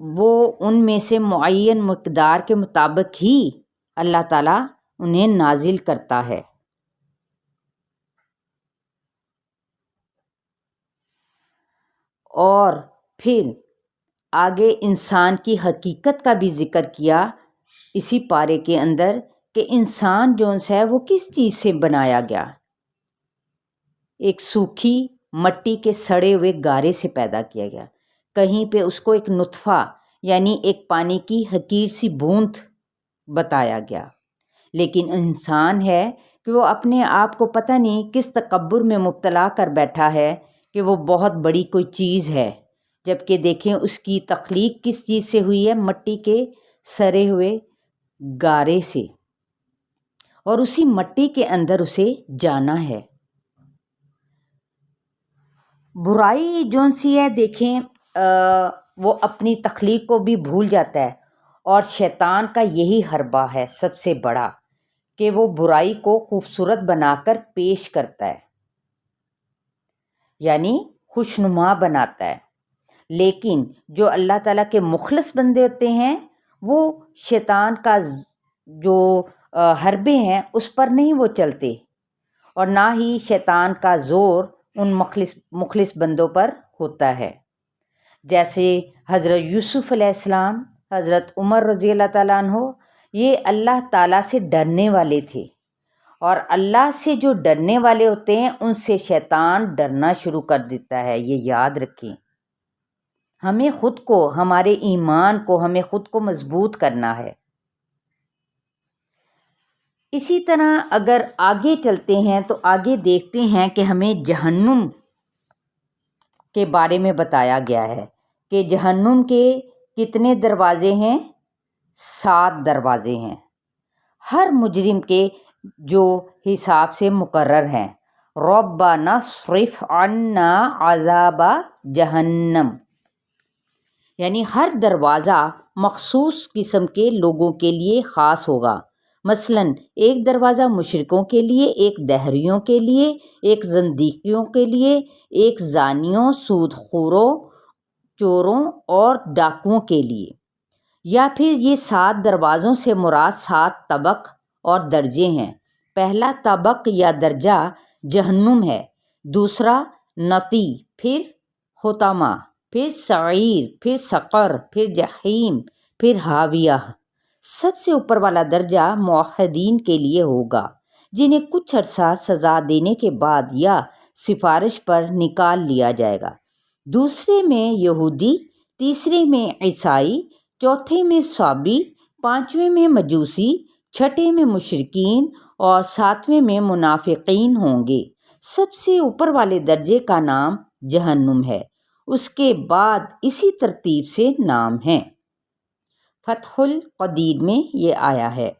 وہ ان میں سے معین مقدار کے مطابق ہی اللہ تعالیٰ انہیں نازل کرتا ہے۔ اور پھر آگے انسان کی حقیقت کا بھی ذکر کیا اسی پارے کے اندر کہ انسان جو ہے وہ کس چیز سے بنایا گیا۔ ایک سوکھی مٹی کے سڑے ہوئے گارے سے پیدا کیا گیا، کہیں پہ اس کو ایک نطفہ یعنی ایک پانی کی حقیر سی بوند بتایا گیا، لیکن انسان ہے کہ وہ اپنے آپ کو پتہ نہیں کس تکبر میں مبتلا کر بیٹھا ہے کہ وہ بہت بڑی کوئی چیز ہے، جبکہ دیکھیں اس کی تخلیق کس چیز سے ہوئی ہے، مٹی کے سڑے ہوئے گارے سے، اور اسی مٹی کے اندر اسے جانا ہے۔ برائی جون سی ہے دیکھیں وہ اپنی تخلیق کو بھی بھول جاتا ہے، اور شیطان کا یہی حربہ ہے سب سے بڑا کہ وہ برائی کو خوبصورت بنا کر پیش کرتا ہے، یعنی خوشنما بناتا ہے، لیکن جو اللہ تعالیٰ کے مخلص بندے ہوتے ہیں وہ شیطان کا جو حربے ہیں اس پر نہیں وہ چلتے، اور نہ ہی شیطان کا زور ان مخلص بندوں پر ہوتا ہے۔ جیسے حضرت یوسف علیہ السلام، حضرت عمر رضی اللہ تعالیٰ عنہ، یہ اللہ تعالیٰ سے ڈرنے والے تھے، اور اللہ سے جو ڈرنے والے ہوتے ہیں ان سے شیطان ڈرنا شروع کر دیتا ہے، یہ یاد رکھیں۔ ہمیں خود کو، ہمارے ایمان کو، ہمیں خود کو مضبوط کرنا ہے۔ اسی طرح اگر آگے چلتے ہیں تو آگے دیکھتے ہیں کہ ہمیں جہنم کے بارے میں بتایا گیا ہے کہ جہنم کے کتنے دروازے ہیں؟ 7 دروازے ہیں، ہر مجرم کے جو حساب سے مقرر ہیں۔ ربنا اصرف عنا عذاب جہنم، یعنی ہر دروازہ مخصوص قسم کے لوگوں کے لیے خاص ہوگا۔ مثلا ایک دروازہ مشرکوں کے لیے، ایک دہریوں کے لیے، ایک زندیقیوں کے لیے، ایک زانیوں، سود خوروں، چوروں اور ڈاکوؤں کے لیے۔ یا پھر یہ 7 دروازوں سے مراد 7 طبق اور درجے ہیں۔ پہلا طبق یا درجہ جہنم ہے، دوسرا نطی، پھر حطمہ، پھر سعیر، پھر سقر، پھر جحیم، پھر حاویہ۔ سب سے اوپر والا درجہ موحدین کے لیے ہوگا، جنہیں کچھ عرصہ سزا دینے کے بعد یا سفارش پر نکال لیا جائے گا۔ دوسرے میں یہودی، تیسرے میں عیسائی، چوتھے میں صابی، پانچویں میں مجوسی، چھٹے میں مشرکین اور 7ویں میں منافقین ہوں گے۔ سب سے اوپر والے درجے کا نام جہنم ہے، اس کے بعد اسی ترتیب سے نام ہیں۔ فتح القدیر میں یہ آیا ہے۔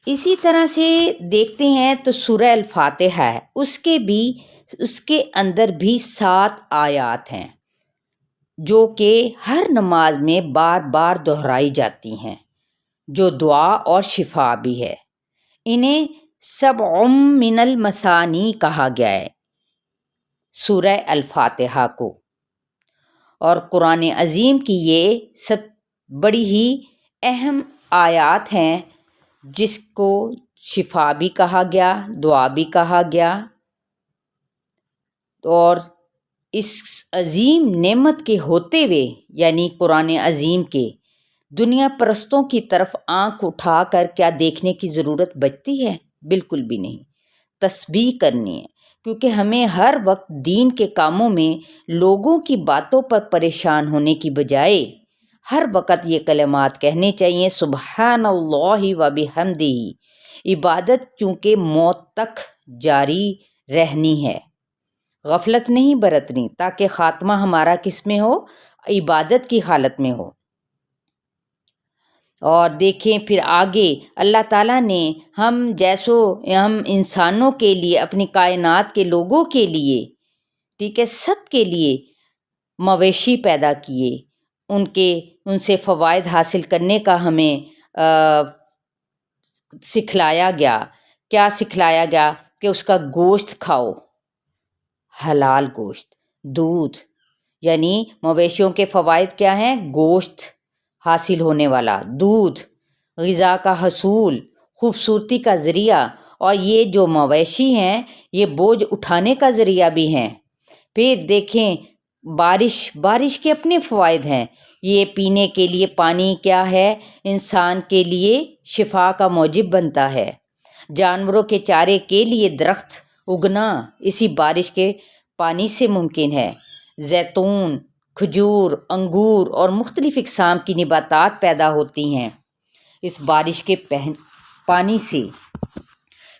اسی طرح سے دیکھتے ہیں تو سورہ الفاتحہ ہے، اس کے اندر بھی 7 آیات ہیں جو کہ ہر نماز میں بار بار دہرائی جاتی ہیں، جو دعا اور شفا بھی ہے۔ انہیں سبع من المثانی کہا گیا ہے سورہ الفاتحہ کو، اور قرآن عظیم کی یہ سب بڑی ہی اہم آیات ہیں جس کو شفا بھی کہا گیا، دعا بھی کہا گیا، اور اس عظیم نعمت کے ہوتے ہوئے یعنی قرآن عظیم کے دنیا پرستوں کی طرف آنکھ اٹھا کر کیا دیکھنے کی ضرورت بچتی ہے؟ بالکل بھی نہیں۔ تسبیح کرنی ہے، کیونکہ ہمیں ہر وقت دین کے کاموں میں لوگوں کی باتوں پر پریشان ہونے کی بجائے ہر وقت یہ کلمات کہنے چاہیے، سبحان اللہ و بحمدہ۔ عبادت چونکہ موت تک جاری رہنی ہے، غفلت نہیں برتنی، تاکہ خاتمہ ہمارا کس میں ہو؟ عبادت کی حالت میں ہو۔ اور دیکھیں پھر آگے اللہ تعالیٰ نے ہم انسانوں کے لیے، اپنی کائنات کے لوگوں کے لیے، ٹھیک ہے، سب کے لیے مویشی پیدا کیے، ان سے فوائد حاصل کرنے کا ہمیں سکھلایا گیا۔ کیا سکھلایا گیا؟ کہ اس کا گوشت کھاؤ، حلال گوشت، دودھ، یعنی مویشیوں کے فوائد کیا ہیں؟ گوشت حاصل ہونے والا، دودھ، غذا کا حصول، خوبصورتی کا ذریعہ، اور یہ جو مویشی ہیں یہ بوجھ اٹھانے کا ذریعہ بھی ہیں۔ پھر دیکھیں بارش کے اپنے فوائد ہیں، یہ پینے کے لیے پانی کیا ہے؟ انسان کے لیے شفا کا موجب بنتا ہے۔ جانوروں کے چارے کے لیے درخت اگنا اسی بارش کے پانی سے ممکن ہے۔ زیتون، کھجور، انگور اور مختلف اقسام کی نباتات پیدا ہوتی ہیں اس بارش کے پانی سے۔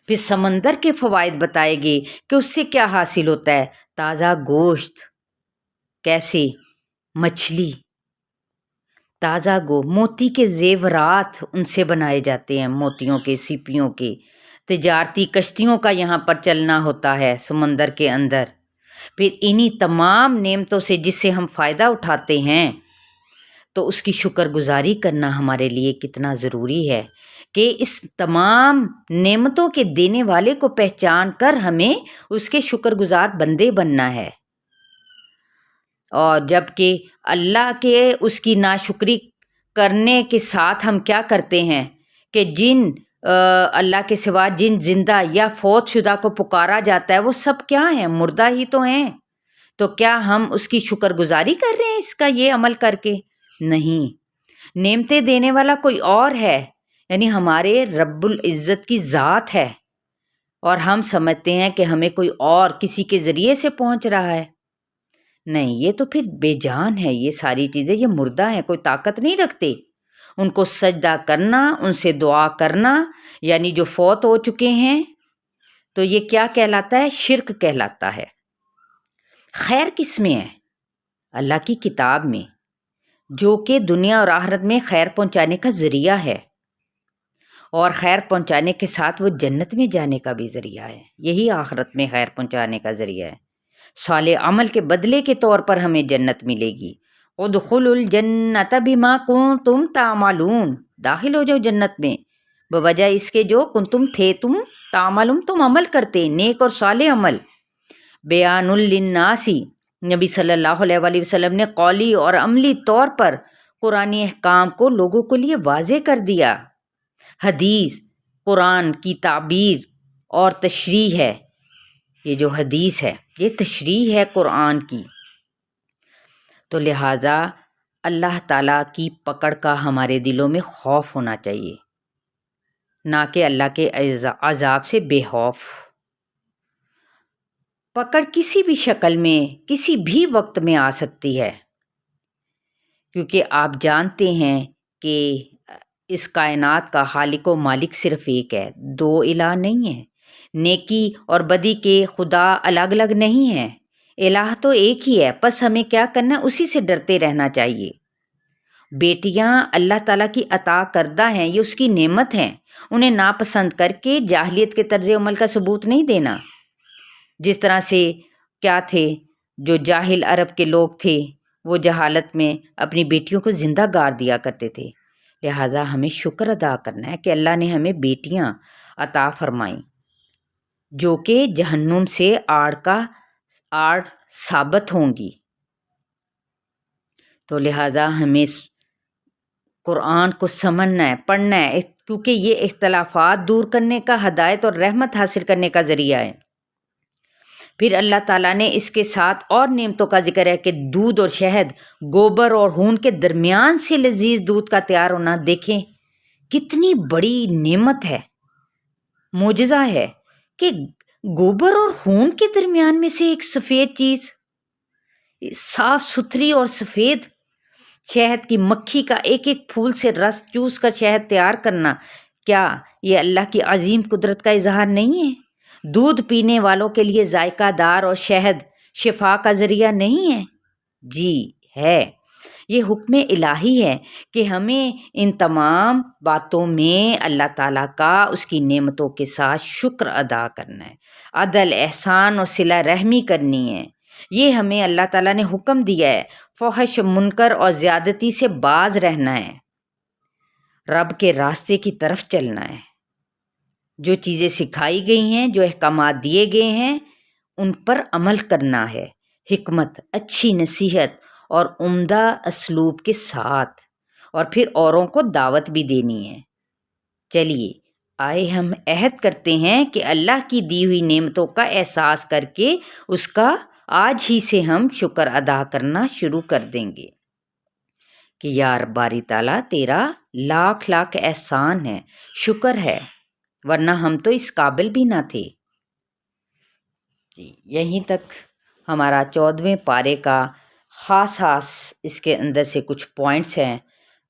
پھر سمندر کے فوائد بتائے گئے کہ اس سے کیا حاصل ہوتا ہے؟ تازہ گوشت، کیسے؟ مچھلی، تازہ موتی کے زیورات ان سے بنائے جاتے ہیں، موتیوں کے، سیپیوں کے۔ تجارتی کشتیوں کا یہاں پر چلنا ہوتا ہے سمندر کے اندر۔ پھر انہی تمام نعمتوں سے جس سے ہم فائدہ اٹھاتے ہیں تو اس کی شکر گزاری کرنا ہمارے لیے کتنا ضروری ہے کہ اس تمام نعمتوں کے دینے والے کو پہچان کر ہمیں اس کے شکر گزار بندے بننا ہے۔ اور جب کہ اللہ کے اس کی ناشکری کرنے کے ساتھ ہم کیا کرتے ہیں کہ جن اللہ کے سوا جن زندہ یا فوت شدہ کو پکارا جاتا ہے وہ سب کیا ہیں؟ مردہ ہی تو ہیں۔ تو کیا ہم اس کی شکر گزاری کر رہے ہیں اس کا یہ عمل کر کے؟ نہیں، نعمتیں دینے والا کوئی اور ہے، یعنی ہمارے رب العزت کی ذات ہے، اور ہم سمجھتے ہیں کہ ہمیں کوئی اور کسی کے ذریعے سے پہنچ رہا ہے۔ نہیں، یہ تو پھر بے جان ہے، یہ ساری چیزیں یہ مردہ ہیں، کوئی طاقت نہیں رکھتے۔ ان کو سجدہ کرنا، ان سے دعا کرنا، یعنی جو فوت ہو چکے ہیں، تو یہ کیا کہلاتا ہے؟ شرک کہلاتا ہے۔ خیر کس میں ہے؟ اللہ کی کتاب میں، جو کہ دنیا اور آخرت میں خیر پہنچانے کا ذریعہ ہے، اور خیر پہنچانے کے ساتھ وہ جنت میں جانے کا بھی ذریعہ ہے۔ یہی آخرت میں خیر پہنچانے کا ذریعہ ہے۔ صالح عمل کے بدلے کے طور پر ہمیں جنت ملے گی۔ ادخلوا الجنۃ بما کنتم تعملون، داخل ہو جاؤ جنت میں بوجہ اس کے جو کنتم تھے، تم تعملون، تم عمل کرتے، نیک اور صالح عمل۔ بیان للناس، نبی صلی اللہ علیہ وآلہ وسلم نے قولی اور عملی طور پر قرآن احکام کو لوگوں کے لیے واضح کر دیا۔ حدیث قرآن کی تعبیر اور تشریح ہے، یہ جو حدیث ہے یہ تشریح ہے قرآن کی۔ تو لہٰذا اللہ تعالیٰ کی پکڑ کا ہمارے دلوں میں خوف ہونا چاہیے، نہ کہ اللہ کے عذاب سے بے خوف۔ پکڑ کسی بھی شکل میں کسی بھی وقت میں آ سکتی ہے، کیونکہ آپ جانتے ہیں کہ اس کائنات کا خالق و مالک صرف ایک ہے، دو الہ نہیں ہے۔ نیکی اور بدی کے خدا الگ الگ نہیں ہیں، الہ تو ایک ہی ہے۔ بس ہمیں کیا کرنا ہے؟ اسی سے ڈرتے رہنا چاہیے۔ بیٹیاں اللہ تعالیٰ کی عطا کردہ ہیں، یہ اس کی نعمت ہیں، انہیں ناپسند کر کے جاہلیت کے طرز عمل کا ثبوت نہیں دینا۔ جس طرح سے کیا تھے جو جاہل عرب کے لوگ تھے، وہ جہالت میں اپنی بیٹیوں کو زندہ گار دیا کرتے تھے۔ لہٰذا ہمیں شکر ادا کرنا ہے کہ اللہ نے ہمیں بیٹیاں عطا فرمائیں جو کہ جہنم سے آڑ ثابت ہوں گی۔ تو لہٰذا ہمیں قرآن کو سمجھنا ہے، پڑھنا ہے، کیونکہ یہ اختلافات دور کرنے کا، ہدایت اور رحمت حاصل کرنے کا ذریعہ ہے۔ پھر اللہ تعالیٰ نے اس کے ساتھ اور نعمتوں کا ذکر ہے کہ دودھ اور شہد، گوبر اور خون کے درمیان سے لذیذ دودھ کا تیار ہونا، دیکھیں کتنی بڑی نعمت ہے، معجزہ ہے کہ گوبر اور خون کے درمیان میں سے ایک سفید چیز، صاف ستھری اور سفید شہد کی مکھی کا ایک ایک پھول سے رس چوس کر شہد تیار کرنا، کیا یہ اللہ کی عظیم قدرت کا اظہار نہیں ہے؟ دودھ پینے والوں کے لیے ذائقہ دار اور شہد شفا کا ذریعہ نہیں ہے؟ جی ہے۔ یہ حکم الہی ہے کہ ہمیں ان تمام باتوں میں اللہ تعالیٰ کا، اس کی نعمتوں کے ساتھ شکر ادا کرنا ہے، عدل، احسان اور صلہ رحمی کرنی ہے۔ یہ ہمیں اللہ تعالیٰ نے حکم دیا ہے۔ فحش، منکر اور زیادتی سے باز رہنا ہے، رب کے راستے کی طرف چلنا ہے۔ جو چیزیں سکھائی گئی ہیں، جو احکامات دیے گئے ہیں، ان پر عمل کرنا ہے۔ حکمت، اچھی نصیحت اور عمدہ اسلوب کے ساتھ، اور پھر اوروں کو دعوت بھی دینی ہے۔ چلیے آئے ہم عہد کرتے ہیں کہ اللہ کی دی ہوئی نعمتوں کا احساس کر کے اس کا آج ہی سے ہم شکر ادا کرنا شروع کر دیں گے کہ یار باری تعالیٰ تیرا لاکھ لاکھ احسان ہے، شکر ہے، ورنہ ہم تو اس قابل بھی نہ تھے۔ یہیں تک ہمارا 14ویں پارے کا خاص اس کے اندر سے کچھ پوائنٹس ہیں،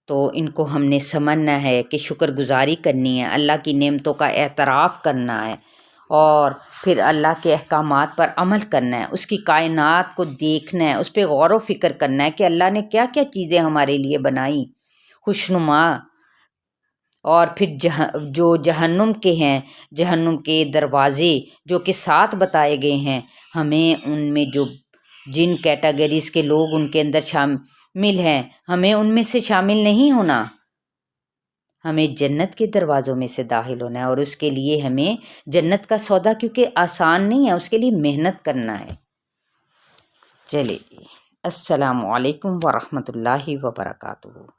تو ان کو ہم نے سمجھنا ہے کہ شکر گزاری کرنی ہے، اللہ کی نعمتوں کا اعتراف کرنا ہے، اور پھر اللہ کے احکامات پر عمل کرنا ہے، اس کی کائنات کو دیکھنا ہے، اس پہ غور و فکر کرنا ہے کہ اللہ نے کیا کیا چیزیں ہمارے لیے بنائیں خوشنما، اور پھر جو جہنم کے ہیں، جہنم کے دروازے جو کہ 7 بتائے گئے ہیں، ہمیں ان میں جو جن کیٹیگریز کے لوگ ان کے اندر شامل ہیں، ہمیں ان میں سے شامل نہیں ہونا، ہمیں جنت کے دروازوں میں سے داخل ہونا ہے، اور اس کے لیے ہمیں جنت کا سودا کیونکہ آسان نہیں ہے، اس کے لیے محنت کرنا ہے۔ چلے جی، السلام علیکم ورحمۃ اللہ وبرکاتہ۔